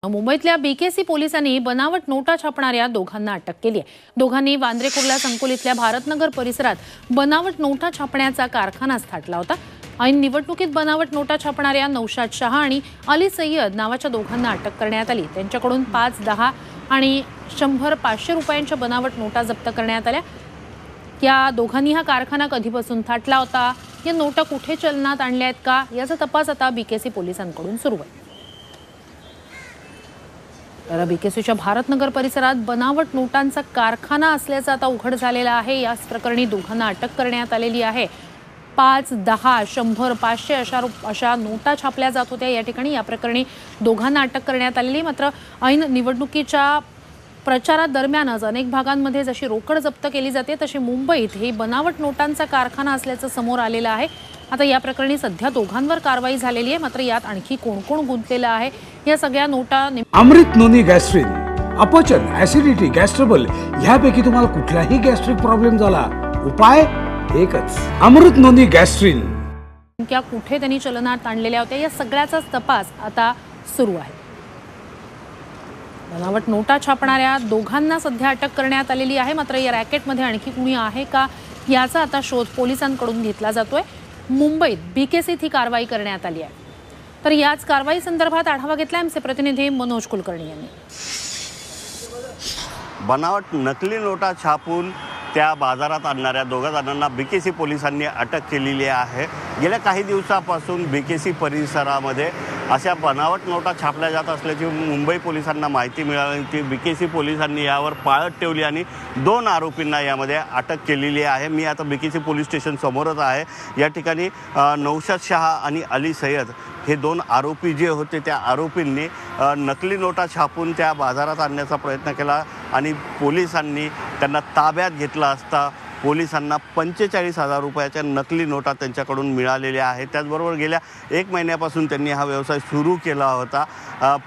मुंबईतल्या बीकेसी पोलिसांनी बनावट नोटा छापणाऱ्या दोघांना अटक केली आहे। दोघांनी वांद्रे कुर्ला संकुल इथल्या भारतनगर परिसरात बनावट नोटा छापण्याचा कारखाना थाटला होता। ऐन निवडणुकीत बनावट नोटा छापणाऱ्या नौशाद शाह आणि अली सय्यद नावाच्या दोघांना अटक करण्यात आली। त्यांच्याकडून 5, 10 आणि 100, 500 रुपयांच्या बनावट नोटा जप्त करण्यात आल्या। या दोघांनी हा कारखाना कधीपासून थाटला होता, या नोटा कुठे चलनात आणल्या आहेत का, याचा तपास आता बीकेसी पोलिसांकडून सुरू आहे। तर बीकेसीच्या भारतनगर परिसरात बनावट नोटांचा कारखाना असल्याचं आता उघड झालेलं आहे। याच प्रकरणी दोघांना अटक करण्यात आलेली आहे। 5, 10, 100, 500 अशा नोटा छापल्या जात होत्या या ठिकाणी। या प्रकरणी दोघांना अटक करण्यात आलेली। मात्र ऐन निवडणुकीच्या प्रचारादरम्यानच अनेक भागांमध्ये जशी रोकड जप्त केली जाते तशी मुंबईत हे बनावट नोटांचा कारखाना असल्याचं समोर आलेलं आहे। आता या प्रकरणी सध्या दोघांवर कारवाई झालेली आहे। मात्र यात आणखी कोण कोण गुंतलेलं आहे, या सगळ्या नोटा अमृत नोनी गॅस्ट्रिन, अपचन, ऍसिडिटी, गॅस ट्रबल ह्यापैकी तुम्हाला कुठलाही गॅस्ट्रिक प्रॉब्लेम झाला, उपाय एकच, अमृत नोनी गॅस्ट्रिन। कुठे त्यांनी चलनात आणलेल्या होत्या, या सगळ्याचा तपास आता सुरू आहे। बनावट नोटा छापणाऱ्या दोघांना सध्या अटक करण्यात आलेली आहे। मात्र या रॅकेटमध्ये आणखी कुणी आहे का, याचा आता शोध पोलिसांकडून घेतला जातोय। मुंबईत बीकेसीत ही कारवाई करण्यात आली आहे। तर याच कारवाई संदर्भात आढावा घेतला आमचे प्रतिनिधी मनोज कुलकर्णी यांनी। बनावट नकली नोटा छापून त्या बाजारात आणणाऱ्या दोघा जणांना बीकेसी पोलिसांनी अटक केलेली आहे। गेल्या काही दिवसापासून बीकेसी परिसरामध्ये अशा बनावट नोटा छापल्या जात असल्याची मुंबई पोलिसांना माहिती मिळाली होती। बीकेसी पोलिसांनी यावर पाळत ठेवली आणि 2 आरोपींना यामध्ये अटक केलेली आहे। मी आता बीकेसी पोलीस स्टेशन समोरच आहे। या ठिकाणी नौशाद शाह आणि अली सय्यद हे 2 आरोपी जे होते त्या आरोपींनी नकली नोटा छापून त्या बाजारात आणण्याचा प्रयत्न केला आणि पोलिसांनी त्यांना ताब्यात घेतला असता पोलिसांना 45,000 रुपयाच्या नकली नोटा त्यांच्याकडून मिळालेल्या आहेत। त्याचबरोबर गेल्या 1 महिन्यापासून त्यांनी हा व्यवसाय सुरू केला होता।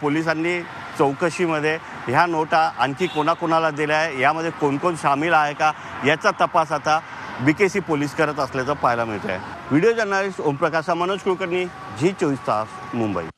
पोलिसांनी चौकशीमध्ये ह्या नोटा आणखी कोणाकोणाला दिल्या आहे, यामध्ये कोण कोण सामील आहे का, याचा तपास आता बीकेसी पोलीस करत असल्याचं पाहायला मिळत आहे। Video journalist Omprakash Manoj Kulkarni, Zee 24 Taas, Mumbai.